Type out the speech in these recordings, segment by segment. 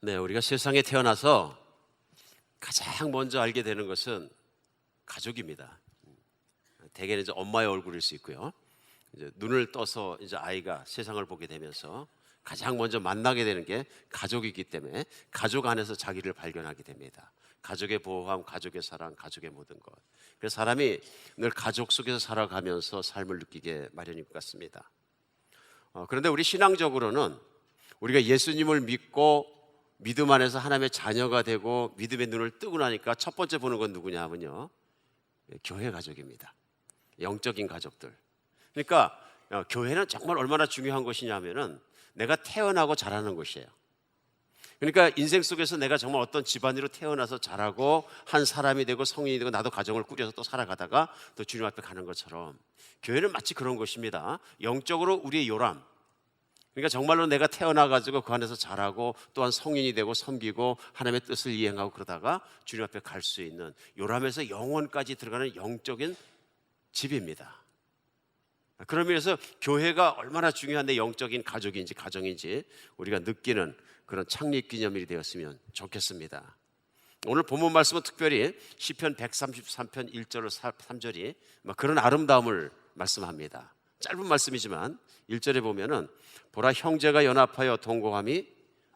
네, 우리가 세상에 태어나서 가장 먼저 알게 되는 것은 가족입니다. 대개는 이제 엄마의 얼굴일 수 있고요. 이제 눈을 떠서 이제 아이가 세상을 보게 되면서 가장 먼저 만나게 되는 게 가족이기 때문에 가족 안에서 자기를 발견하게 됩니다. 가족의 보호함, 가족의 사랑, 가족의 모든 것. 그래서 사람이 늘 가족 속에서 살아가면서 삶을 느끼게 마련인 것 같습니다. 그런데 우리 신앙적으로는 우리가 예수님을 믿고 믿음 안에서 하나님의 자녀가 되고 믿음의 눈을 뜨고 나니까 첫 번째 보는 건 누구냐 하면요, 교회 가족입니다. 영적인 가족들. 그러니까 교회는 정말 얼마나 중요한 것이냐 하면은 내가 태어나고 자라는 것이에요. 그러니까 인생 속에서 내가 정말 어떤 집안으로 태어나서 자라고 한 사람이 되고 성인이 되고 나도 가정을 꾸려서 또 살아가다가 또 주님 앞에 가는 것처럼 교회는 마치 그런 것입니다. 영적으로 우리의 요람, 그러니까 정말로 내가 태어나가지고 그 안에서 자라고 또한 성인이 되고 섬기고 하나님의 뜻을 이행하고 그러다가 주님 앞에 갈 수 있는 요람에서 영원까지 들어가는 영적인 집입니다. 그런 면에서 교회가 얼마나 중요한 내 영적인 가족인지 가정인지 우리가 느끼는 그런 창립기념일이 되었으면 좋겠습니다. 오늘 본문 말씀은 특별히 시편 133편 1절로 3절이 그런 아름다움을 말씀합니다. 짧은 말씀이지만 1절에 보면은 보라, 형제가 연합하여 동거함이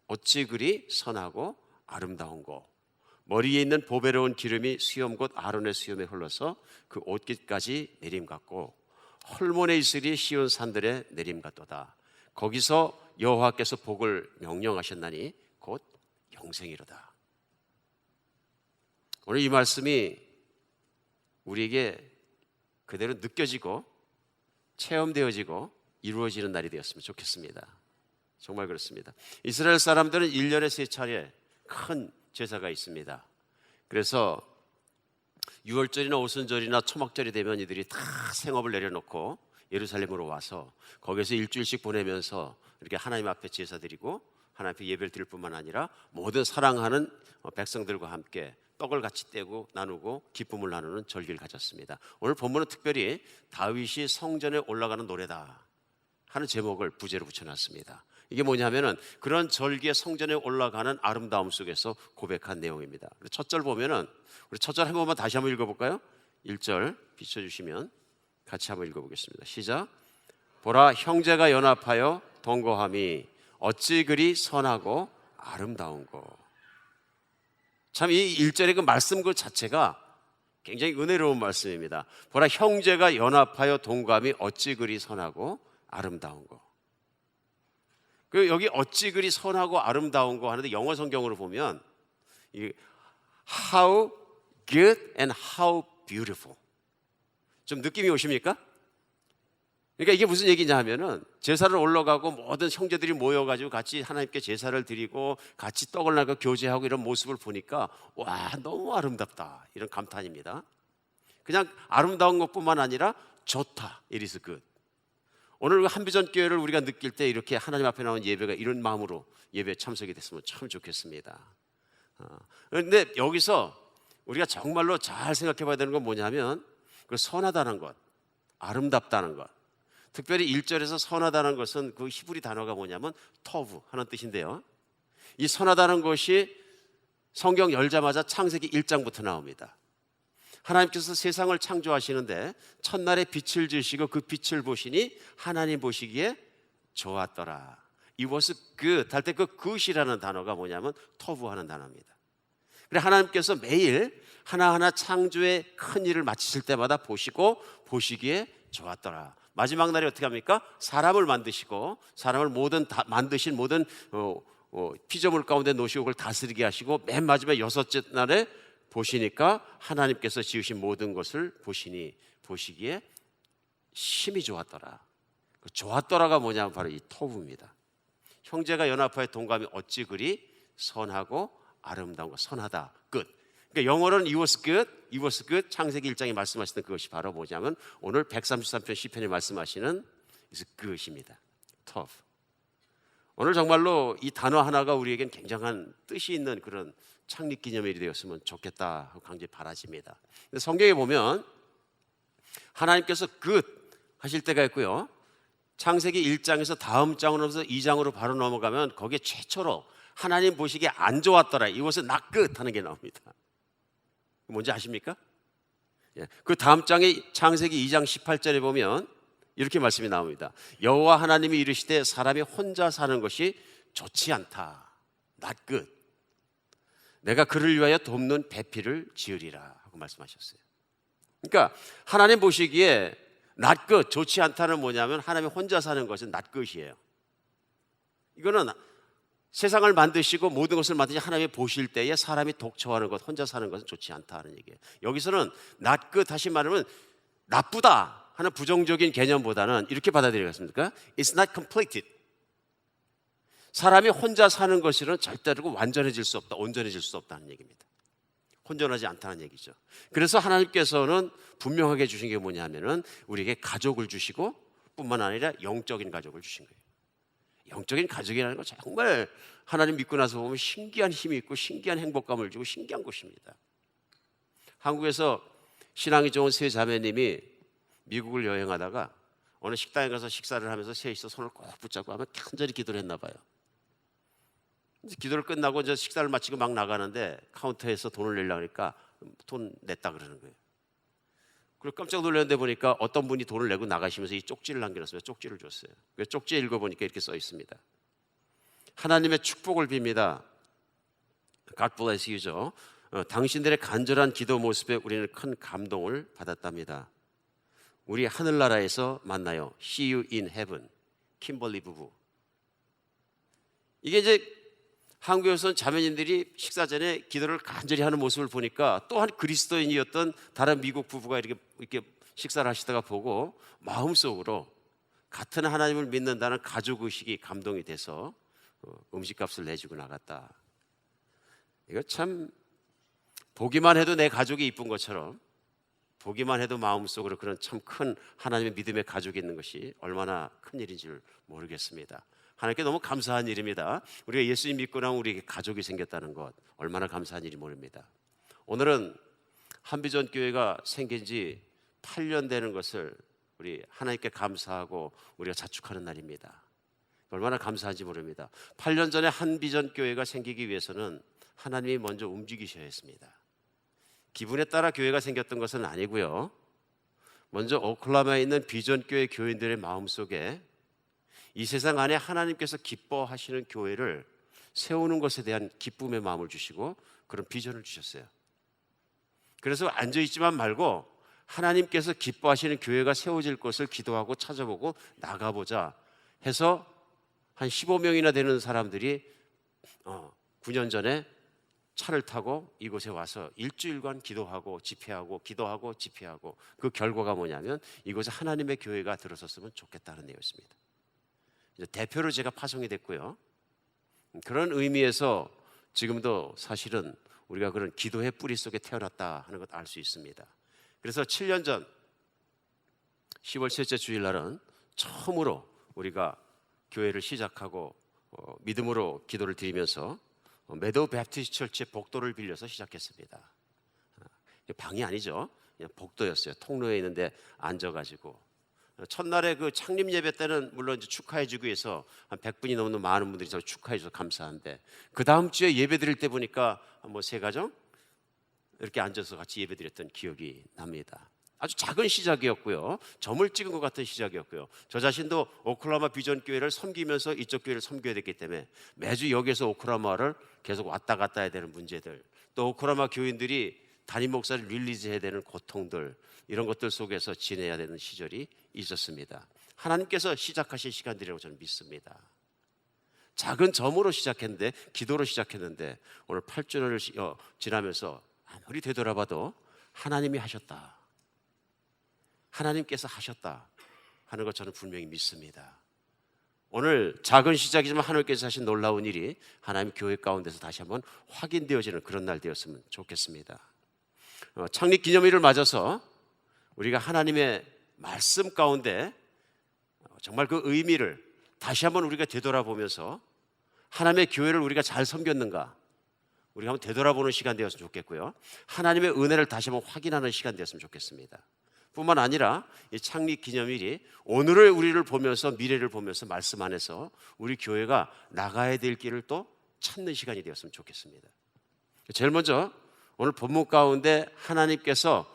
어찌 그리 선하고 아름다운고, 머리에 있는 보배로운 기름이 수염 곧 아론의 수염에 흘러서 그 옷깃까지 내림 같고, 헐몬에 있으리 시온 산들의 내림 같도다. 거기서 여호와께서 복을 명령하셨나니 곧 영생이로다. 오늘 이 말씀이 우리에게 그대로 느껴지고 체험되어지고 이루어지는 날이 되었으면 좋겠습니다. 정말 그렇습니다. 이스라엘 사람들은 1년에 3차례 큰 제사가 있습니다. 그래서 유월절이나 오순절이나 초막절이 되면 이들이 다 생업을 내려놓고 예루살렘으로 와서 거기서 일주일씩 보내면서 이렇게 하나님 앞에 제사 드리고 하나님 앞에 예배를 드릴 뿐만 아니라 모든 사랑하는 백성들과 함께 떡을 같이 떼고 나누고 기쁨을 나누는 절기를 가졌습니다. 오늘 본문은 특별히 다윗이 성전에 올라가는 노래다 하는 제목을 부제로 붙여놨습니다. 이게 뭐냐면은 그런 절기의 성전에 올라가는 아름다움 속에서 고백한 내용입니다. 첫 절 보면은 우리 첫 절 한 번만 다시 한번 읽어볼까요? 1절 비춰주시면 같이 한번 읽어보겠습니다. 시작. 보라, 형제가 연합하여 동거함이 어찌 그리 선하고 아름다운고. 참 이 1절의 그 말씀 그 자체가 굉장히 은혜로운 말씀입니다. 보라, 형제가 연합하여 동거함이 어찌 그리 선하고 아름다운 거. 그 여기 어찌 그리 선하고 아름다운 거 하는데 영어 성경으로 보면 how good and how beautiful. 좀 느낌이 오십니까? 그러니까 이게 무슨 얘기냐 하면은 제사를 올라가고 모든 형제들이 모여가지고 같이 하나님께 제사를 드리고 같이 떡을 나고 교제하고 이런 모습을 보니까 와, 너무 아름답다 이런 감탄입니다. 그냥 아름다운 것뿐만 아니라 좋다. It is good. 오늘 한비전 교회를 우리가 느낄 때 이렇게 하나님 앞에 나온 예배가 이런 마음으로 예배에 참석이 됐으면 참 좋겠습니다. 그런데 여기서 우리가 정말로 잘 생각해 봐야 되는 건 뭐냐면 그 선하다는 것, 아름답다는 것. 특별히 1절에서 선하다는 것은 그 히브리 단어가 뭐냐면 터브 하는 뜻인데요, 이 선하다는 것이 성경 열자마자 창세기 1장부터 나옵니다. 하나님께서 세상을 창조하시는데 첫날에 빛을 지으시고 그 빛을 보시니 하나님 보시기에 좋았더라. It was good 할 때 그 good이라는 단어가 뭐냐면 터부하는 단어입니다. 그래 하나님께서 매일 하나하나 창조의 큰 일을 마치실 때마다 보시고 보시기에 좋았더라. 마지막 날에 어떻게 합니까? 사람을 만드시고 사람을 만드신 모든 피조물 가운데 놓으시고 그걸 다스리게 하시고 맨 마지막 6째 날에 보시니까 하나님께서 지으신 모든 것을 보시기에 심히 좋았더라. 그 좋았더라가 뭐냐면 바로 이 토부입니다. 형제가 연합하여 동감이 어찌 그리 선하고 아름다운 거. 선하다, good. 그러니까 영어로는 it was good. 창세기 1장에 말씀하시던 그것이 바로 뭐냐면 오늘 133편 시편이 말씀하시는 is good입니다. tough. 오늘 정말로 이 단어 하나가 우리에겐 굉장한 뜻이 있는 그런 창립기념일이 되었으면 좋겠다 하고 강조히 바라집니다. 성경에 보면 하나님께서 끝 하실 때가 있고요. 창세기 1장에서 다음 장으로 해서 2장으로 바로 넘어가면 거기에 최초로 하나님 보시기에 안 좋았더라, 이것은 나 끝 하는 게 나옵니다. 뭔지 아십니까? 그 다음 장에 창세기 2장 18절에 보면 이렇게 말씀이 나옵니다. 여호와 하나님이 이르시되 사람이 혼자 사는 것이 좋지 않다. 나 끝. 내가 그를 위하여 돕는 배필을 지으리라 하고 말씀하셨어요. 그러니까 하나님 보시기에 낫 끝, 좋지 않다는 뭐냐면 하나님이 혼자 사는 것은 낫 끝이에요. 이거는 세상을 만드시고 모든 것을 만드시 하나님이 보실 때에 사람이 독처하는 것, 혼자 사는 것은 좋지 않다는 얘기예요. 여기서는 낫 끝, 다시 말하면 나쁘다 하는 부정적인 개념보다는 이렇게 받아들이겠습니까? It's not completed. 사람이 혼자 사는 것이는 절대로 완전해질 수 없다, 온전해질 수 없다는 얘기입니다. 혼전하지 않다는 얘기죠. 그래서 하나님께서는 분명하게 주신 게 뭐냐면은 우리에게 가족을 주시고 뿐만 아니라 영적인 가족을 주신 거예요. 영적인 가족이라는 건 정말 하나님 믿고 나서 보면 신기한 힘이 있고 신기한 행복감을 주고 신기한 곳입니다. 한국에서 신앙이 좋은 세 자매님이 미국을 여행하다가 어느 식당에 가서 식사를 하면서 셋이서 손을 꼭 붙잡고 하면 간절히 기도를 했나 봐요. 기도를 끝나고 이제 식사를 마치고 막 나가는데 카운터에서 돈을 내려고 하니까 돈 냈다 그러는 거예요. 그리고 깜짝 놀랐는데 보니까 어떤 분이 돈을 내고 나가시면서 이 쪽지를 남겨놨어요. 쪽지를 줬어요. 그 쪽지에 읽어보니까 이렇게 써 있습니다. 하나님의 축복을 빕니다. God bless you죠. 당신들의 간절한 기도 모습에 우리는 큰 감동을 받았답니다. 우리 하늘나라에서 만나요. See you in heaven. 킴벌리 부부. 이게 이제 한국에서는 자매님들이 식사 전에 기도를 간절히 하는 모습을 보니까 또한 그리스도인이었던 다른 미국 부부가 이렇게 식사를 하시다가 보고 마음속으로 같은 하나님을 믿는다는 가족의식이 감동이 돼서 음식값을 내주고 나갔다. 이거 참 보기만 해도 내 가족이 이쁜 것처럼, 보기만 해도 마음속으로 그런 참 큰 하나님의 믿음의 가족이 있는 것이 얼마나 큰 일인 줄 모르겠습니다. 하나님께 너무 감사한 일입니다. 우리가 예수님 믿고 나면 우리에게 가족이 생겼다는 것, 얼마나 감사한 일이 모릅니다. 오늘은 한비전 교회가 생긴 지 8년 되는 것을 우리 하나님께 감사하고 우리가 자축하는 날입니다. 얼마나 감사한지 모릅니다. 8년 전에 한비전 교회가 생기기 위해서는 하나님이 먼저 움직이셔야 했습니다. 기분에 따라 교회가 생겼던 것은 아니고요. 먼저 오클라호마에 있는 비전교회 교인들의 마음속에 이 세상 안에 하나님께서 기뻐하시는 교회를 세우는 것에 대한 기쁨의 마음을 주시고 그런 비전을 주셨어요. 그래서 앉아있지만 말고 하나님께서 기뻐하시는 교회가 세워질 것을 기도하고 찾아보고 나가보자 해서 한 15명이나 되는 사람들이 9년 전에 차를 타고 이곳에 와서 일주일간 기도하고 집회하고 기도하고 집회하고, 그 결과가 뭐냐면 이곳에 하나님의 교회가 들어섰으면 좋겠다는 내용이었습니다. 대표로 제가 파송이 됐고요. 그런 의미에서 지금도 사실은 우리가 그런 기도의 뿌리 속에 태어났다 하는 것 알 수 있습니다. 그래서 7년 전 10월 셋째 주일날은 처음으로 우리가 교회를 시작하고 믿음으로 기도를 드리면서 메도우 베프티스트 처치의 복도를 빌려서 시작했습니다. 방이 아니죠. 그냥 복도였어요. 통로에 있는데 앉아가지고 첫날에 그 창립 예배 때는 물론 이제 축하해주기 위해서 한 100분이 넘는 많은 분들이 저를 축하해줘서 감사한데, 그 다음 주에 예배 드릴 때 보니까 뭐 세 가정 이렇게 앉아서 같이 예배 드렸던 기억이 납니다. 아주 작은 시작이었고요. 점을 찍은 것 같은 시작이었고요. 저 자신도 오클라호마 비전 교회를 섬기면서 이쪽 교회를 섬겨야 됐기 때문에 매주 여기에서 오클라호마를 계속 왔다 갔다 해야 되는 문제들, 또 오클라호마 교인들이 담임 목사를 릴리즈해야 되는 고통들, 이런 것들 속에서 지내야 되는 시절이 있었습니다. 하나님께서 시작하신 시간들이라고 저는 믿습니다. 작은 점으로 시작했는데, 기도로 시작했는데 오늘 8주년을 지나면서 아무리 되돌아봐도 하나님이 하셨다, 하나님께서 하셨다 하는 것 저는 분명히 믿습니다. 오늘 작은 시작이지만 하나님께서 하신 놀라운 일이 하나님 교회 가운데서 다시 한번 확인되어지는 그런 날 되었으면 좋겠습니다. 창립 기념일을 맞아서 우리가 하나님의 말씀 가운데 정말 그 의미를 다시 한번 우리가 되돌아보면서 하나님의 교회를 우리가 잘 섬겼는가 우리가 한번 되돌아보는 시간 되었으면 좋겠고요. 하나님의 은혜를 다시 한번 확인하는 시간 되었으면 좋겠습니다. 뿐만 아니라 이 창립 기념일이 오늘의 우리를 보면서 미래를 보면서 말씀 안에서 우리 교회가 나가야 될 길을 또 찾는 시간이 되었으면 좋겠습니다. 제일 먼저 오늘 본문 가운데 하나님께서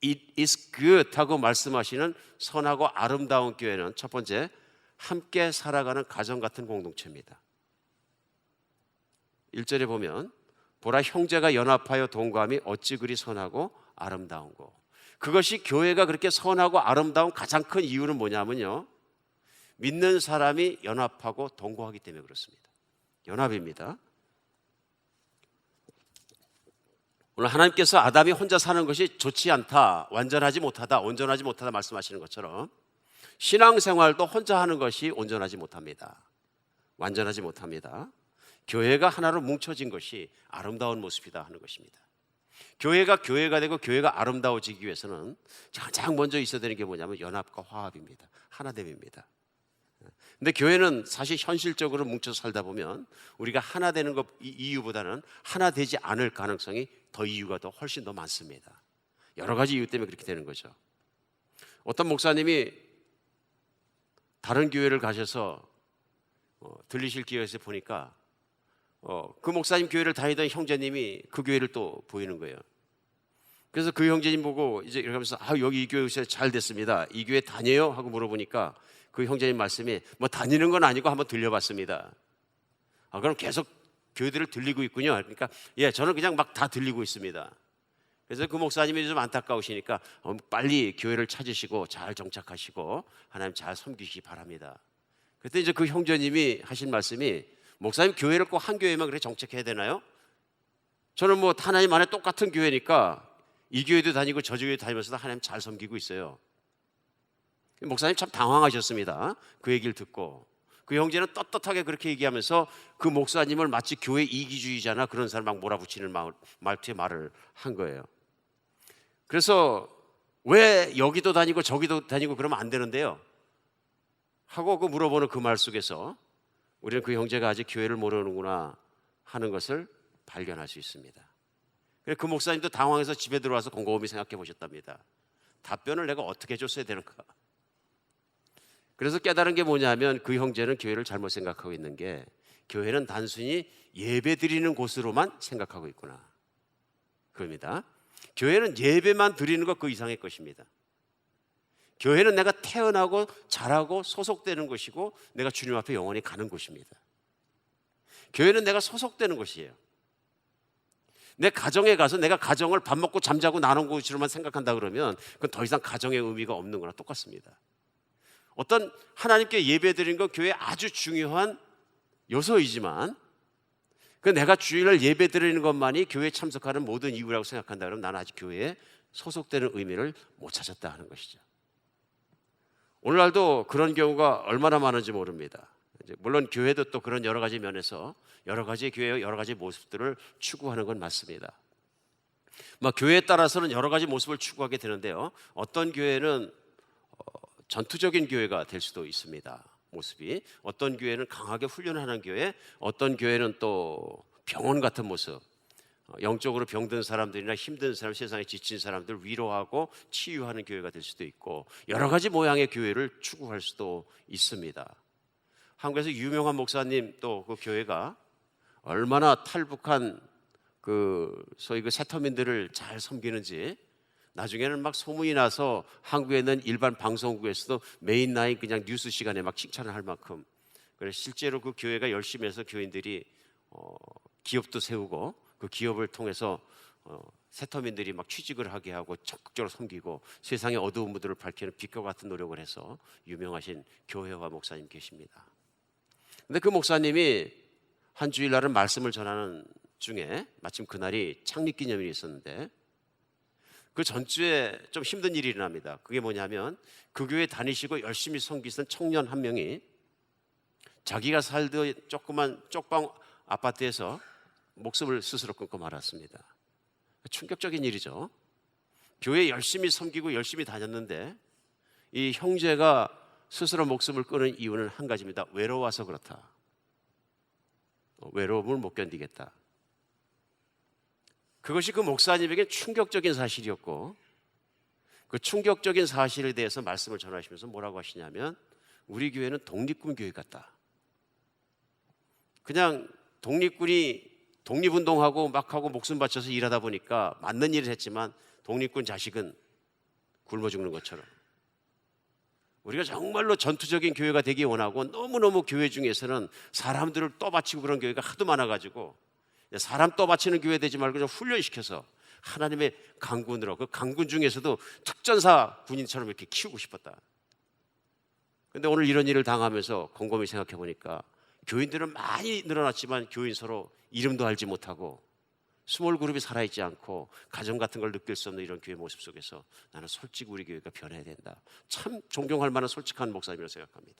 It is good 하고 말씀하시는 선하고 아름다운 교회는 첫 번째, 함께 살아가는 가정 같은 공동체입니다. 1절에 보면 보라, 형제가 연합하여 동거함이 어찌 그리 선하고 아름다운고. 그것이 교회가 그렇게 선하고 아름다운 가장 큰 이유는 뭐냐면요, 믿는 사람이 연합하고 동거하기 때문에 그렇습니다. 연합입니다. 오늘 하나님께서 아담이 혼자 사는 것이 좋지 않다, 완전하지 못하다, 온전하지 못하다 말씀하시는 것처럼 신앙생활도 혼자 하는 것이 온전하지 못합니다. 완전하지 못합니다. 교회가 하나로 뭉쳐진 것이 아름다운 모습이다 하는 것입니다. 교회가 되고 교회가 아름다워지기 위해서는 가장 먼저 있어야 되는 게 뭐냐면 연합과 화합입니다. 하나됨입니다. 근데 교회는 사실 현실적으로 뭉쳐서 살다 보면 우리가 하나 되는 것 이유보다는 하나 되지 않을 가능성이 더 이유가 더 훨씬 더 많습니다. 여러 가지 이유 때문에 그렇게 되는 거죠. 어떤 목사님이 다른 교회를 가셔서 들리실 기회에서 보니까 그 목사님 교회를 다니던 형제님이 그 교회를 또 보이는 거예요. 그래서 그 형제님 보고 이제 이렇게 하면서 여기 이 교회 잘 됐습니다. 이 교회 다녀요? 하고 물어보니까 그 형제님 말씀이 뭐 다니는 건 아니고 한번 들려봤습니다. 그럼 계속 교회들을 들리고 있군요. 그러니까 예, 저는 그냥 막 다 들리고 있습니다. 그래서 그 목사님이 좀 안타까우시니까 빨리 교회를 찾으시고 잘 정착하시고 하나님 잘 섬기시기 바랍니다. 그때 이제 그 형제님이 하신 말씀이, 목사님 교회를 꼭 한 교회만 그렇게 정착해야 되나요? 저는 뭐 하나님 안에 똑같은 교회니까 이 교회도 다니고 저 교회도 다니면서도 하나님 잘 섬기고 있어요. 목사님 참 당황하셨습니다. 그 얘기를 듣고. 그 형제는 떳떳하게 그렇게 얘기하면서 그 목사님을 마치 교회 이기주의자나 그런 사람 막 몰아붙이는 말투의 말을 한 거예요. 그래서 왜 여기도 다니고 저기도 다니고 그러면 안 되는데요? 하고 그 물어보는 그 말 속에서 우리는 그 형제가 아직 교회를 모르는구나 하는 것을 발견할 수 있습니다. 그래서 그 목사님도 당황해서 집에 들어와서 곰곰이 생각해 보셨답니다. 답변을 내가 어떻게 줬어야 되는가? 그래서 깨달은 게 뭐냐면 그 형제는 교회를 잘못 생각하고 있는 게, 교회는 단순히 예배 드리는 곳으로만 생각하고 있구나 그럽니다. 교회는 예배만 드리는 것 그 이상의 것입니다. 교회는 내가 태어나고 자라고 소속되는 곳이고 내가 주님 앞에 영원히 가는 곳입니다. 교회는 내가 소속되는 곳이에요. 내 가정에 가서 내가 가정을 밥 먹고 잠자고 나눈 곳으로만 생각한다 그러면 그건 더 이상 가정의 의미가 없는 거나 똑같습니다. 어떤 하나님께 예배드리는 건 교회의 아주 중요한 요소이지만 그 내가 주일날 예배드리는 것만이 교회에 참석하는 모든 이유라고 생각한다 그러면 나는 아직 교회에 소속되는 의미를 못 찾았다 하는 것이죠. 오늘날도 그런 경우가 얼마나 많은지 모릅니다. 물론 교회도 또 그런 여러 가지 면에서 여러 가지 교회의 여러 가지 모습들을 추구하는 건 맞습니다. 교회에 따라서는 여러 가지 모습을 추구하게 되는데요, 어떤 교회는 전투적인 교회가 될 수도 있습니다. 모습이 어떤 교회는 강하게 훈련하는 교회, 어떤 교회는 또 병원 같은 모습, 영적으로 병든 사람들이나 힘든 사람, 세상에 지친 사람들 위로하고 치유하는 교회가 될 수도 있고 여러 가지 모양의 교회를 추구할 수도 있습니다. 한국에서 유명한 목사님 또 그 교회가 얼마나 탈북한 소위 세터민들을 잘 섬기는지 나중에는 막 소문이 나서 한국에 있는 일반 방송국에서도 메인 라인 그냥 뉴스 시간에 막 칭찬을 할 만큼, 그래서 실제로 그 교회가 열심히 해서 교인들이 기업도 세우고 그 기업을 통해서 세터민들이 막 취직을 하게 하고 적극적으로 섬기고 세상의 어두운 무드를 밝히는 빛과 같은 노력을 해서 유명하신 교회와 목사님 계십니다. 근데 그 목사님이 한 주일날은 말씀을 전하는 중에 마침 그날이 창립기념일이 있었는데 그 전주에 좀 힘든 일이 일어납니다. 그게 뭐냐면 그 교회 다니시고 열심히 섬기던 청년 한 명이 자기가 살던 조그만 쪽방 아파트에서 목숨을 스스로 끊고 말았습니다. 충격적인 일이죠. 교회 열심히 섬기고 열심히 다녔는데 이 형제가 스스로 목숨을 끊은 이유는 한 가지입니다. 외로워서 그렇다. 외로움을 못 견디겠다. 그것이 그 목사님에게 충격적인 사실이었고 그 충격적인 사실에 대해서 말씀을 전하시면서 뭐라고 하시냐면 우리 교회는 독립군 교회 같다. 그냥 독립군이 독립운동하고 막 하고 목숨 바쳐서 일하다 보니까 맞는 일을 했지만 독립군 자식은 굶어 죽는 것처럼 우리가 정말로 전투적인 교회가 되기 원하고 너무너무 교회 중에서는 사람들을 떠받치고 그런 교회가 하도 많아가지고 사람 떠받치는 교회 되지 말고 좀 훈련시켜서 하나님의 강군으로 그 강군 중에서도 특전사 군인처럼 이렇게 키우고 싶었다. 그런데 오늘 이런 일을 당하면서 곰곰이 생각해 보니까 교인들은 많이 늘어났지만 교인 서로 이름도 알지 못하고 스몰 그룹이 살아있지 않고 가정 같은 걸 느낄 수 없는 이런 교회 모습 속에서 나는 솔직히 우리 교회가 변해야 된다. 참 존경할 만한 솔직한 목사님이라고 생각합니다.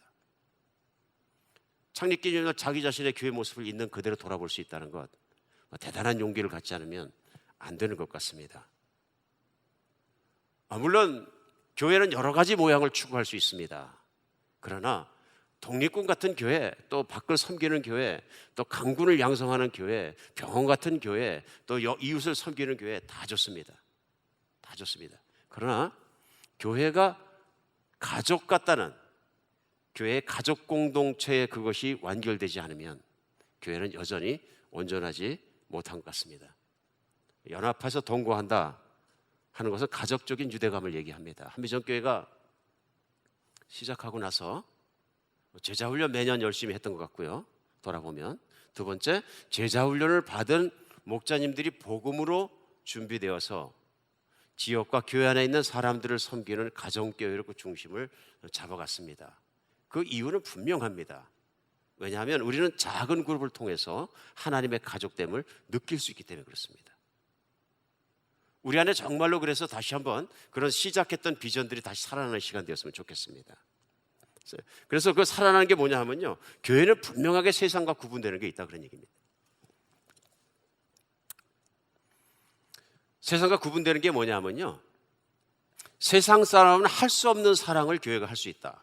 창립기념일 자기 자신의 교회 모습을 있는 그대로 돌아볼 수 있다는 것, 대단한 용기를 갖지 않으면 안 되는 것 같습니다. 물론 교회는 여러 가지 모양을 추구할 수 있습니다. 그러나 독립군 같은 교회, 또 밖을 섬기는 교회, 또 강군을 양성하는 교회, 병원 같은 교회, 또 이웃을 섬기는 교회 다 좋습니다. 다 좋습니다. 그러나 교회가 가족 같다는 교회의 가족 공동체에 그것이 완결되지 않으면 교회는 여전히 온전하지 못한 것 같습니다. 연합해서 동거한다 하는 것은 가족적인 유대감을 얘기합니다. 한미전교회가 시작하고 나서 제자훈련 매년 열심히 했던 것 같고요. 돌아보면 두 번째, 제자훈련을 받은 목자님들이 복음으로 준비되어서 지역과 교회 안에 있는 사람들을 섬기는 가정교회로 그 중심을 잡아갔습니다. 그 이유는 분명합니다. 왜냐하면 우리는 작은 그룹을 통해서 하나님의 가족됨을 느낄 수 있기 때문에 그렇습니다. 우리 안에 정말로 그래서 다시 한번 그런 시작했던 비전들이 다시 살아나는 시간 되었으면 좋겠습니다. 그래서 그 살아나는 게 뭐냐 하면요, 교회는 분명하게 세상과 구분되는 게 있다 그런 얘기입니다. 세상과 구분되는 게 뭐냐 하면요, 세상 사람은 할 수 없는 사랑을 교회가 할 수 있다.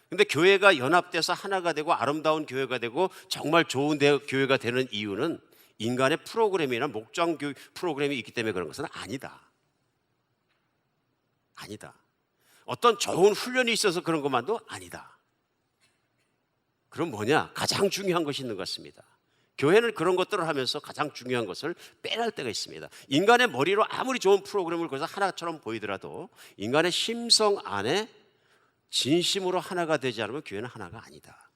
근데 교회가 연합돼서 하나가 되고 아름다운 교회가 되고 정말 좋은 교회가 되는 이유는 인간의 프로그램이나 목장 프로그램이 있기 때문에 그런 것은 아니다. 아니다. 어떤 좋은 훈련이 있어서 그런 것만도 아니다. 그럼 뭐냐? 가장 중요한 것이 있는 것 같습니다. 교회는 그런 것들을 하면서 가장 중요한 것을 빼낼 때가 있습니다. 인간의 머리로 아무리 좋은 프로그램을 그래서 하나처럼 보이더라도 인간의 심성 안에 진심으로 하나가 되지 않으면 교회는 하나가 아니다.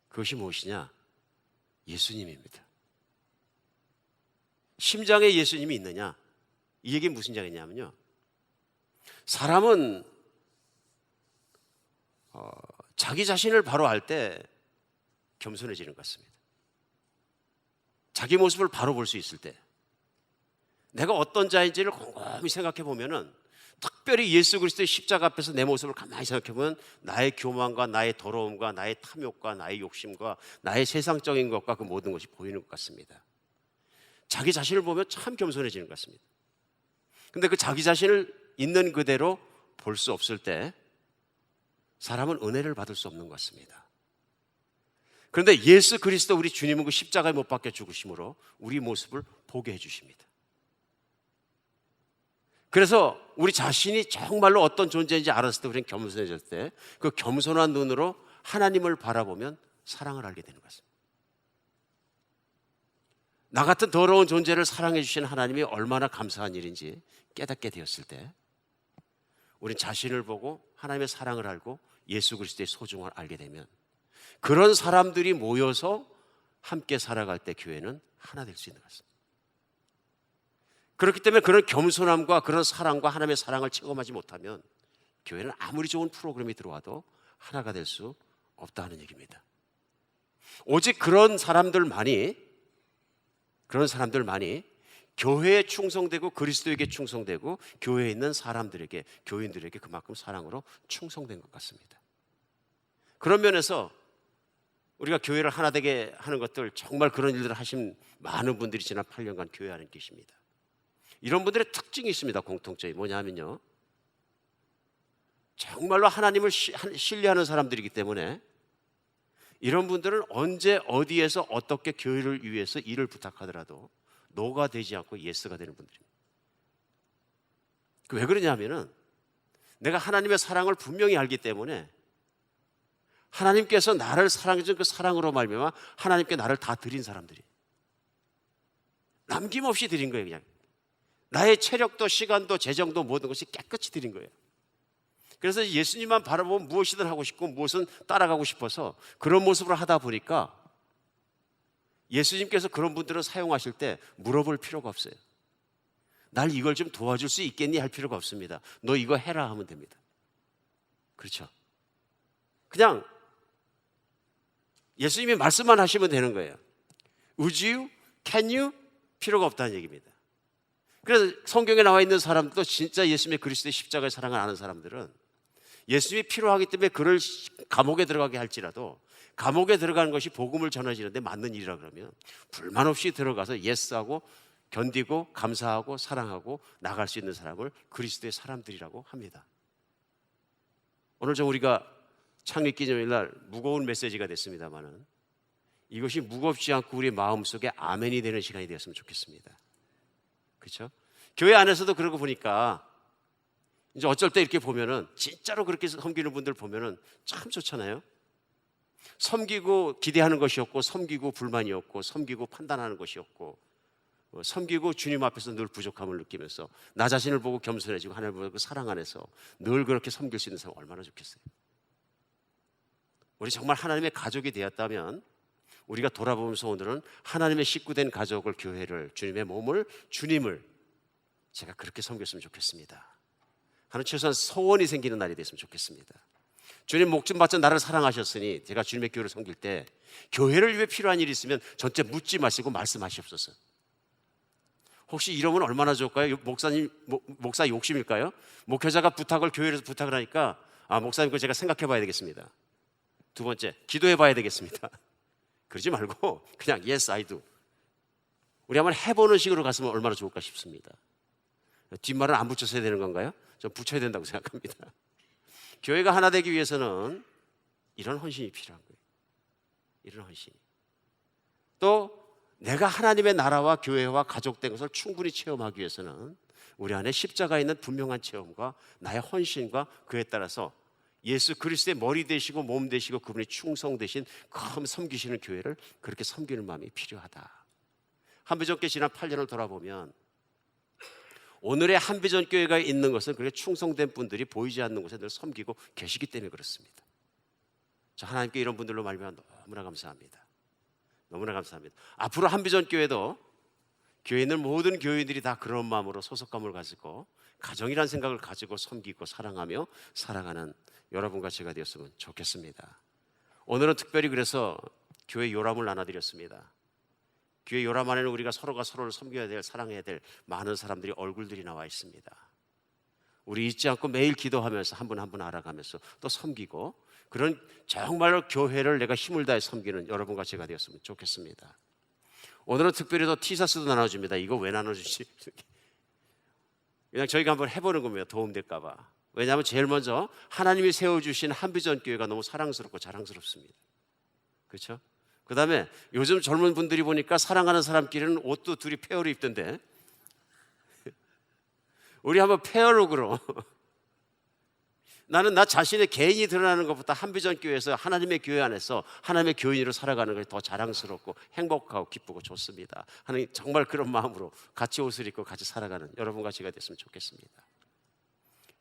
그것이 무엇이냐? 예수님입니다. 심장에 예수님이 있느냐? 이 얘기는 무슨 이야기냐면요, 사람은 자기 자신을 바로 알 때 겸손해지는 것 같습니다. 자기 모습을 바로 볼 수 있을 때, 내가 어떤 자인지를 곰곰이 생각해 보면은, 특별히 예수 그리스도의 십자가 앞에서 내 모습을 가만히 생각해 보면 나의 교만과 나의 더러움과 나의 탐욕과 나의 욕심과 나의 세상적인 것과 그 모든 것이 보이는 것 같습니다. 자기 자신을 보면 참 겸손해지는 것 같습니다. 근데 그 자기 자신을 있는 그대로 볼 수 없을 때 사람은 은혜를 받을 수 없는 것 같습니다. 그런데 예수 그리스도 우리 주님은 그 십자가에 못 박혀 죽으심으로 우리 모습을 보게 해주십니다. 그래서 우리 자신이 정말로 어떤 존재인지 알았을 때, 우리는 겸손해질 때 그 겸손한 눈으로 하나님을 바라보면 사랑을 알게 되는 것입니다. 나 같은 더러운 존재를 사랑해 주신 하나님이 얼마나 감사한 일인지 깨닫게 되었을 때 우린 자신을 보고 하나님의 사랑을 알고 예수 그리스도의 소중함을 알게 되면 그런 사람들이 모여서 함께 살아갈 때 교회는 하나 될 수 있는 것입니다. 그렇기 때문에 그런 겸손함과 그런 사랑과 하나님의 사랑을 체험하지 못하면 교회는 아무리 좋은 프로그램이 들어와도 하나가 될 수 없다는 얘기입니다. 오직 그런 사람들만이 교회에 충성되고 그리스도에게 충성되고 교회에 있는 사람들에게, 교인들에게 그만큼 사랑으로 충성된 것 같습니다. 그런 면에서 우리가 교회를 하나 되게 하는 것들, 정말 그런 일들을 하신 많은 분들이 지난 8년간 교회 안에 계십니다. 이런 분들의 특징이 있습니다. 공통점이 뭐냐면요, 정말로 하나님을 신뢰하는 사람들이기 때문에 이런 분들은 언제 어디에서 어떻게 교회를 위해서 일을 부탁하더라도 노가 되지 않고 예스가 되는 분들입니다. 왜 그러냐면은 내가 하나님의 사랑을 분명히 알기 때문에 하나님께서 나를 사랑해 준 그 사랑으로 말미암아 하나님께 나를 다 드린 사람들이 남김없이 드린 거예요. 그냥 나의 체력도 시간도 재정도 모든 것이 깨끗이 드린 거예요. 그래서 예수님만 바라보면 무엇이든 하고 싶고 무엇은 따라가고 싶어서 그런 모습을 하다 보니까 예수님께서 그런 분들을 사용하실 때 물어볼 필요가 없어요. 날 이걸 좀 도와줄 수 있겠니 할 필요가 없습니다. 너 이거 해라 하면 됩니다. 그렇죠? 그냥 예수님이 말씀만 하시면 되는 거예요. Would you? Can you? 필요가 없다는 얘기입니다. 그래서 성경에 나와 있는 사람도 진짜 예수님의 그리스도의 십자가의 사랑을 아는 사람들은 예수님이 필요하기 때문에 그를 감옥에 들어가게 할지라도 감옥에 들어가는 것이 복음을 전해지는데 맞는 일이라 그러면 불만 없이 들어가서 예스하고 견디고 감사하고 사랑하고 나갈 수 있는 사람을 그리스도의 사람들이라고 합니다. 오늘 좀 우리가 창립기념일 날 무거운 메시지가 됐습니다만은 이것이 무겁지 않고 우리 마음속에 아멘이 되는 시간이 되었으면 좋겠습니다. 그렇죠? 교회 안에서도 그러고 보니까 이제 어쩔 때 이렇게 보면은 진짜로 그렇게 섬기는 분들 보면은 참 좋잖아요. 섬기고 기대하는 것이 없고 섬기고 불만이 없고 섬기고 판단하는 것이 없고 섬기고 주님 앞에서 늘 부족함을 느끼면서 나 자신을 보고 겸손해지고 하나님을 보고 그 사랑 안에서 늘 그렇게 섬길 수 있는 사람 얼마나 좋겠어요. 우리 정말 하나님의 가족이 되었다면 우리가 돌아보면서 오늘은 하나님의 식구된 가족을, 교회를, 주님의 몸을, 주님을 제가 그렇게 섬겼으면 좋겠습니다 하는 최소한 소원이 생기는 날이 됐으면 좋겠습니다. 주님 목숨 바쳐 나를 사랑하셨으니 제가 주님의 교회를 섬길 때 교회를 위해 필요한 일이 있으면 전체 묻지 마시고 말씀하시옵소서. 혹시 이러면 얼마나 좋을까요? 목사 욕심일까요? 목회자가 부탁을 교회에서 부탁을 하니까 목사님 그거 제가 생각해 봐야 되겠습니다. 두 번째, 기도해 봐야 되겠습니다. 그러지 말고 그냥 yes I do. 우리 한번 해보는 식으로 갔으면 얼마나 좋을까 싶습니다. 뒷말은 안 붙여서 해야 되는 건가요? 좀 붙여야 된다고 생각합니다. 교회가 하나 되기 위해서는 이런 헌신이 필요한 거예요. 이런 헌신이. 또 내가 하나님의 나라와 교회와 가족된 것을 충분히 체험하기 위해서는 우리 안에 십자가에 있는 분명한 체험과 나의 헌신과 그에 따라서 예수 그리스도의 머리 되시고 몸 되시고 그분이 충성되신 그 섬기시는 교회를 그렇게 섬기는 마음이 필요하다. 한비전교회 지난 8년을 돌아보면 오늘의 한비전교회가 있는 것은 그렇게 충성된 분들이 보이지 않는 곳에 늘 섬기고 계시기 때문에 그렇습니다. 저 하나님께 이런 분들로 말미암아 너무나 감사합니다. 너무나 감사합니다. 앞으로 한비전교회도 교회에 있는 모든 교인들이 다 그런 마음으로 소속감을 가지고 가정이라는 생각을 가지고 섬기고 사랑하며 살아가는 여러분과 제가 되었으면 좋겠습니다. 오늘은 특별히 그래서 교회 요람을 나눠드렸습니다. 교회 요람 안에는 우리가 서로가 서로를 섬겨야 될, 사랑해야 될 많은 사람들이 얼굴들이 나와 있습니다. 우리 잊지 않고 매일 기도하면서 한 분 한 분 알아가면서 또 섬기고 그런 정말로 교회를 내가 힘을 다해 섬기는 여러분과 제가 되었으면 좋겠습니다. 오늘은 특별히 더 티셔츠도 나눠줍니다. 이거 왜 나눠주지? 그냥 저희가 한번 해보는 겁니다. 도움될까 봐. 왜냐하면 제일 먼저 하나님이 세워주신 한비전교회가 너무 사랑스럽고 자랑스럽습니다. 그렇죠? 그 다음에 요즘 젊은 분들이 보니까 사랑하는 사람끼리는 옷도 둘이 페어로 입던데 우리 한번 페어룩으로 나는 나 자신의 개인이 드러나는 것보다 한비전교회에서 하나님의 교회 안에서 하나님의 교인으로 살아가는 것이 더 자랑스럽고 행복하고 기쁘고 좋습니다. 하나님 정말 그런 마음으로 같이 옷을 입고 같이 살아가는 여러분과 제가 됐으면 좋겠습니다.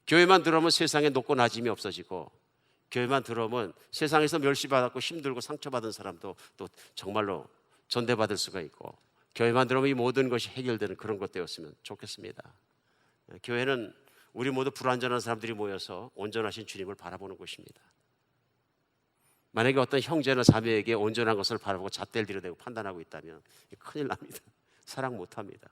교회만 들어오면 세상에 높고 낮음이 없어지고 교회만 들어오면 세상에서 멸시받았고 힘들고 상처받은 사람도 또 정말로 전대받을 수가 있고 교회만 들어오면 이 모든 것이 해결되는 그런 것 되었으면 좋겠습니다. 교회는 우리 모두 불완전한 사람들이 모여서 온전하신 주님을 바라보는 곳입니다. 만약에 어떤 형제나 자매에게 온전한 것을 바라보고 잣대를 들여대고 판단하고 있다면 큰일 납니다. 사랑 못합니다.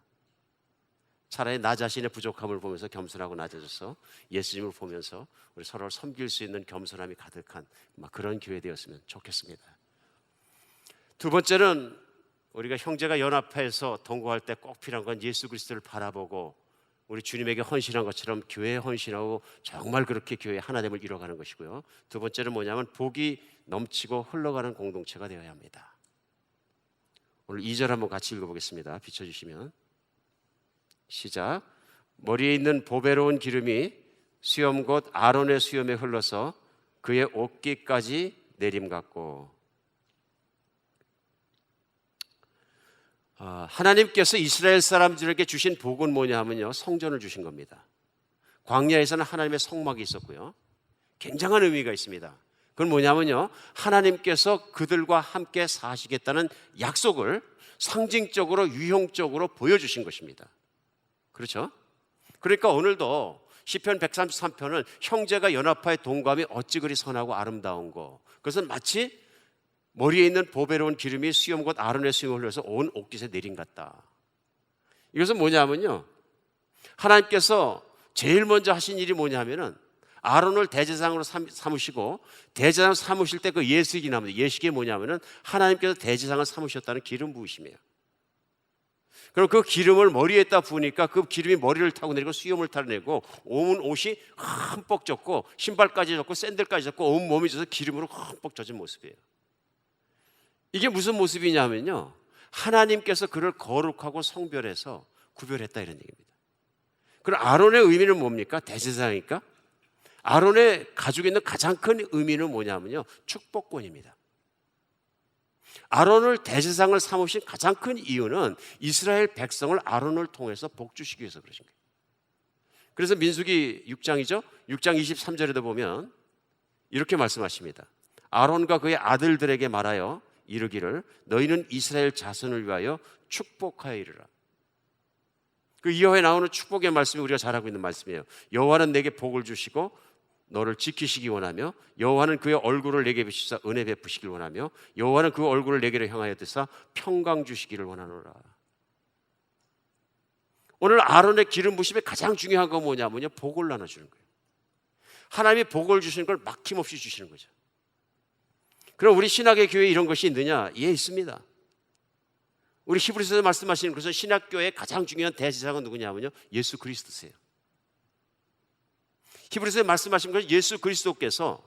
차라리 나 자신의 부족함을 보면서 겸손하고 낮아져서 예수님을 보면서 우리 서로를 섬길 수 있는 겸손함이 가득한 그런 교회 되었으면 좋겠습니다. 두 번째는 우리가 형제가 연합해서 동거할 때 꼭 필요한 건 예수 그리스도를 바라보고 우리 주님에게 헌신한 것처럼 교회에 헌신하고 정말 그렇게 교회의 하나됨을 이뤄가는 것이고요. 두 번째는 뭐냐면 복이 넘치고 흘러가는 공동체가 되어야 합니다. 오늘 2절 한번 같이 읽어보겠습니다. 비춰주시면 시작. 머리에 있는 보배로운 기름이 수염 곧 아론의 수염에 흘러서 그의 옷깃까지 내림 같고. 하나님께서 이스라엘 사람들에게 주신 복은 뭐냐 하면요, 성전을 주신 겁니다. 광야에서는 하나님의 성막이 있었고요, 굉장한 의미가 있습니다. 그건 뭐냐면요, 하나님께서 그들과 함께 사시겠다는 약속을 상징적으로 유형적으로 보여주신 것입니다. 그렇죠? 그러니까 오늘도 시편 133편은 형제가 연합하여 동감이 어찌 그리 선하고 아름다운고, 그것은 마치 머리에 있는 보배로운 기름이 수염 곧 아론의 수염을 흘려서 온 옷깃에 내린 같다. 이것은 뭐냐면요, 하나님께서 제일 먼저 하신 일이 뭐냐면은 아론을 대제사장으로 삼으시고, 대제사장 삼으실 때 그 예식이 나옵니다. 예식이 뭐냐면은 하나님께서 대제사장을 삼으셨다는 기름 부으심이에요. 그럼 그 기름을 머리에다 부으니까 그 기름이 머리를 타고 내리고 수염을 타내고 온 옷이 흠뻑 젖고 신발까지 젖고 샌들까지 젖고 온 몸이 젖어서 기름으로 흠뻑 젖은 모습이에요. 이게 무슨 모습이냐면요, 하나님께서 그를 거룩하고 성별해서 구별했다, 이런 얘기입니다. 그럼 아론의 의미는 뭡니까? 대제사장이니까 아론의 가지고 있는 가장 큰 의미는 뭐냐면요, 축복권입니다. 아론을 대제사장을 삼으신 가장 큰 이유는 이스라엘 백성을 아론을 통해서 복주시기 위해서 그러신 거예요. 그래서 민수기 6장이죠. 6장 23절에도 보면 이렇게 말씀하십니다. 아론과 그의 아들들에게 말하여 이르기를 너희는 이스라엘 자손을 위하여 축복하여 이르라. 그 이어에 나오는 축복의 말씀이 우리가 잘 알고 있는 말씀이에요. 여호와는 내게 복을 주시고 너를 지키시기 원하며 여호와는 그의 얼굴을 내게 비추사 은혜 베푸시길 원하며 여호와는 그 얼굴을 내게로 향하여 드사 평강 주시기를 원하노라. 오늘 아론의 기름 부심의 가장 중요한 건 뭐냐면요, 복을 나눠주는 거예요. 하나님이 복을 주시는 걸 막힘없이 주시는 거죠. 그럼 우리 신학의 교회에 이런 것이 있느냐? 예, 있습니다. 우리 히브리서에서 말씀하시는 것은 신학교의 가장 중요한 대제사장은 누구냐면요, 예수 그리스도세요. 히브리서에 말씀하신 것은 예수 그리스도께서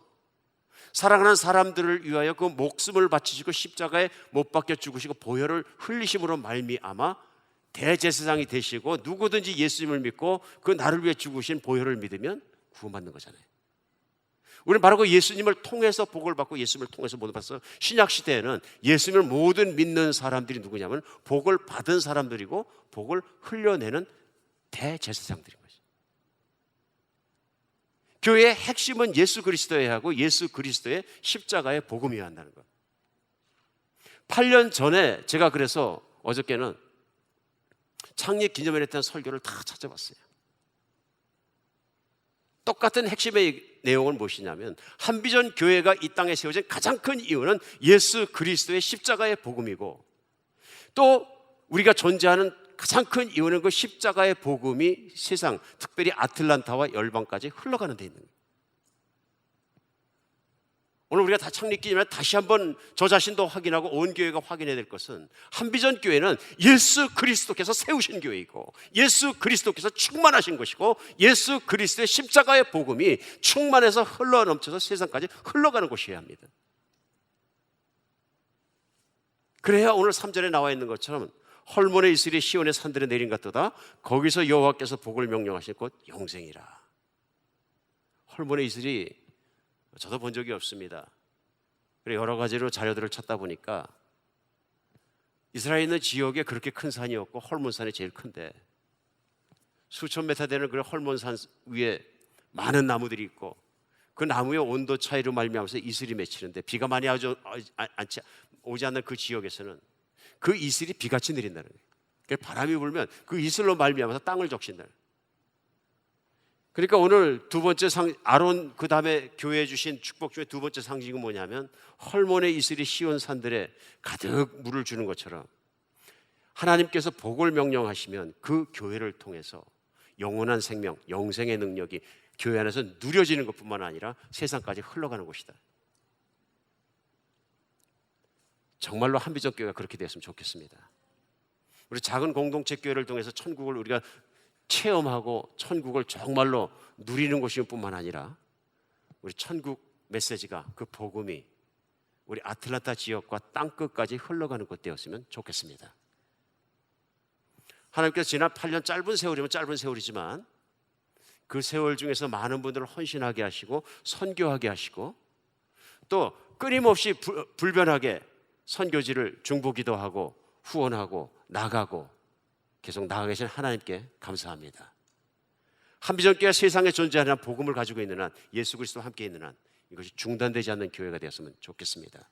사랑하는 사람들을 위하여 그 목숨을 바치시고 십자가에 못 박혀 죽으시고 보혈을 흘리심으로 말미암아 대제사장이 되시고, 누구든지 예수님을 믿고 그 나를 위해 죽으신 보혈을 믿으면 구원받는 거잖아요. 우리는 바로 그 예수님을 통해서 복을 받고 예수님을 통해서 모든 받아서, 신약 시대에는 예수님을 모든 믿는 사람들이 누구냐면 복을 받은 사람들이고 복을 흘려내는 대제사장들인 거죠. 교회의 핵심은 예수 그리스도여야 하고 예수 그리스도의 십자가의 복음이어야 한다는 것. 8년 전에 제가 그래서 어저께는 창립 기념회에 대한 설교를 다 찾아봤어요. 똑같은 핵심의 내용은 무엇이냐면, 한비전 교회가 이 땅에 세워진 가장 큰 이유는 예수 그리스도의 십자가의 복음이고, 또 우리가 존재하는 가장 큰 이유는 그 십자가의 복음이 세상, 특별히 아틀란타와 열방까지 흘러가는 데 있는 거예요. 오늘 우리가 다 창립기념에 다시 한번 저 자신도 확인하고 온 교회가 확인해야 될 것은, 한비전 교회는 예수 그리스도께서 세우신 교회이고 예수 그리스도께서 충만하신 것이고 예수 그리스도의 십자가의 복음이 충만해서 흘러넘쳐서 세상까지 흘러가는 곳이어야 합니다. 그래야 오늘 3절에 나와 있는 것처럼 헐몬의 이슬이 시온의 산들에 내린 같도다. 거기서 여호와께서 복을 명령하실 곧 영생이라. 헐몬의 이슬이 저도 본 적이 없습니다. 그래 여러 가지로 자료들을 찾다 보니까 이스라엘에 있는 지역에 그렇게 큰 산이 없고 헐몬산이 제일 큰데, 수천 메타 되는 그 헐몬산 위에 많은 나무들이 있고 그 나무의 온도 차이로 말미암아서 이슬이 맺히는데, 비가 많이 오지 않는 그 지역에서는 그 이슬이 비같이 내린다는 거예요. 바람이 불면 그 이슬로 말미암아서 땅을 적신다는 거예요. 그러니까 오늘 두 번째 아론 그 다음에 교회에 주신 축복 중에 두 번째 상징은 뭐냐면, 헐몬의 이슬이 시온 산들에 가득 물을 주는 것처럼 하나님께서 복을 명령하시면 그 교회를 통해서 영원한 생명, 영생의 능력이 교회 안에서 누려지는 것뿐만 아니라 세상까지 흘러가는 것이다. 정말로 한비전 교회가 그렇게 됐으면 좋겠습니다. 우리 작은 공동체 교회를 통해서 천국을 우리가 체험하고 천국을 정말로 누리는 것일 뿐만 아니라 우리 천국 메시지가, 그 복음이 우리 아틀란타 지역과 땅끝까지 흘러가는 것 되었으면 좋겠습니다. 하나님께서 지난 8년 짧은 세월이면 짧은 세월이지만 그 세월 중에서 많은 분들을 헌신하게 하시고 선교하게 하시고 또 끊임없이 불변하게 선교지를 중보기도 하고 후원하고 나가고 계속 나아가 계신 하나님께 감사합니다. 한비전교회가 세상에 존재하는 한, 복음을 가지고 있는 한, 예수 그리스도와 함께 있는 한 이것이 중단되지 않는 교회가 되었으면 좋겠습니다.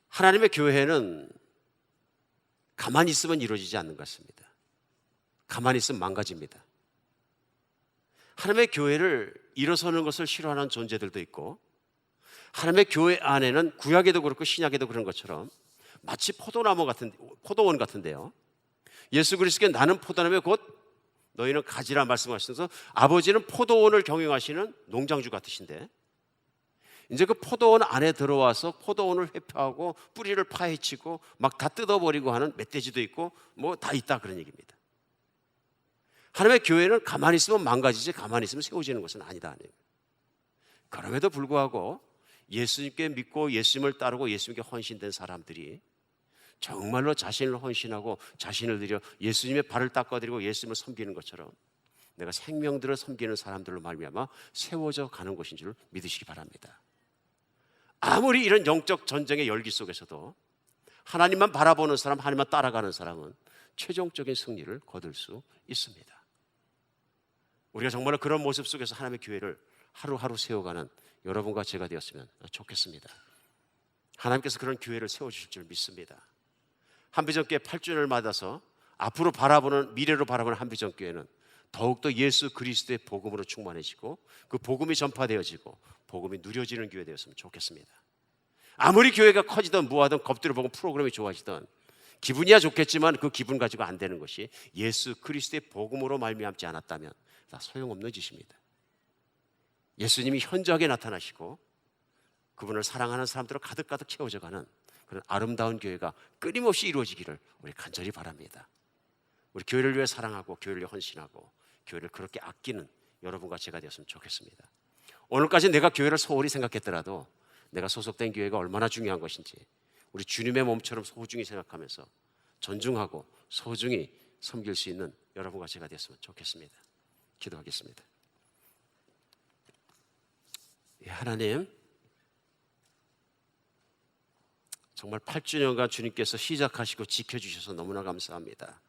하나님의 교회는 가만히 있으면 이루어지지 않는 것 같습니다. 가만히 있으면 망가집니다. 하나님의 교회를 일어서는 것을 싫어하는 존재들도 있고, 하나님의 교회 안에는 구약에도 그렇고 신약에도 그런 것처럼 마치 포도원 같은데요. 예수 그리스도께 나는 포도나무 곧 너희는 가지라 말씀하시면서 아버지는 포도원을 경영하시는 농장주 같으신데, 이제 그 포도원 안에 들어와서 포도원을 회파하고 뿌리를 파헤치고 막 다 뜯어버리고 하는 멧돼지도 있고 뭐 다 있다, 그런 얘기입니다. 하나님의 교회는 가만히 있으면 망가지지 가만히 있으면 세워지는 것은 아니다. 그럼에도 불구하고 예수님께 믿고 예수님을 따르고 예수님께 헌신된 사람들이 정말로 자신을 헌신하고 자신을 들여 예수님의 발을 닦아드리고 예수님을 섬기는 것처럼 내가 생명들을 섬기는 사람들로 말미암아 세워져 가는 것인 줄 믿으시기 바랍니다. 아무리 이런 영적 전쟁의 열기 속에서도 하나님만 바라보는 사람, 하나님만 따라가는 사람은 최종적인 승리를 거둘 수 있습니다. 우리가 정말로 그런 모습 속에서 하나님의 교회를 하루하루 세워가는 여러분과 제가 되었으면 좋겠습니다. 하나님께서 그런 교회를 세워주실 줄 믿습니다. 한비전교회 8주년을 맞아서 앞으로 바라보는, 미래로 바라보는 한비전교회는 더욱더 예수 그리스도의 복음으로 충만해지고 그 복음이 전파되어지고 복음이 누려지는 교회 되었으면 좋겠습니다. 아무리 교회가 커지든 뭐하든 겁들어 보고 프로그램이 좋아지든 기분이야 좋겠지만 그 기분 가지고 안 되는 것이 예수 그리스도의 복음으로 말미암지 않았다면 다 소용없는 짓입니다. 예수님이 현저하게 나타나시고 그분을 사랑하는 사람들로 가득가득 채워져가는 그런 아름다운 교회가 끊임없이 이루어지기를 우리 간절히 바랍니다. 우리 교회를 위해 사랑하고 교회를 위해 헌신하고 교회를 그렇게 아끼는 여러분과 제가 되었으면 좋겠습니다. 오늘까지 내가 교회를 소홀히 생각했더라도 내가 소속된 교회가 얼마나 중요한 것인지 우리 주님의 몸처럼 소중히 생각하면서 존중하고 소중히 섬길 수 있는 여러분과 제가 되었으면 좋겠습니다. 기도하겠습니다. 하나님, 정말 8주년간 주님께서 시작하시고 지켜주셔서 너무나 감사합니다.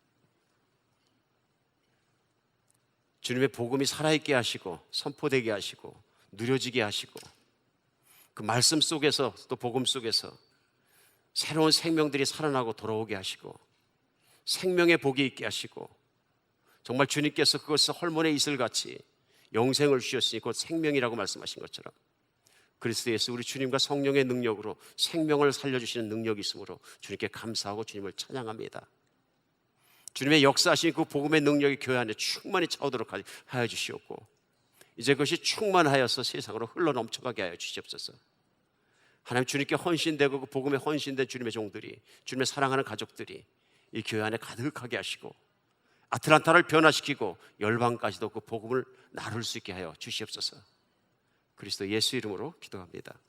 주님의 복음이 살아있게 하시고 선포되게 하시고 누려지게 하시고 그 말씀 속에서 또 복음 속에서 새로운 생명들이 살아나고 돌아오게 하시고 생명의 복이 있게 하시고 정말 주님께서 그것을 헐몬의 이슬같이 영생을 주셨으니 곧 생명이라고 말씀하신 것처럼 그리스도 예수 우리 주님과 성령의 능력으로 생명을 살려주시는 능력이 있으므로 주님께 감사하고 주님을 찬양합니다. 주님의 역사하신 그 복음의 능력이 교회 안에 충만히 차오도록 하여 주시옵고 이제 그것이 충만하여서 세상으로 흘러 넘쳐가게 하여 주시옵소서. 하나님, 주님께 헌신되고 그 복음에 헌신된 주님의 종들이, 주님의 사랑하는 가족들이 이 교회 안에 가득하게 하시고 아틀란타를 변화시키고 열방까지도 그 복음을 나눌 수 있게 하여 주시옵소서. 그리스도 예수 이름으로 기도합니다.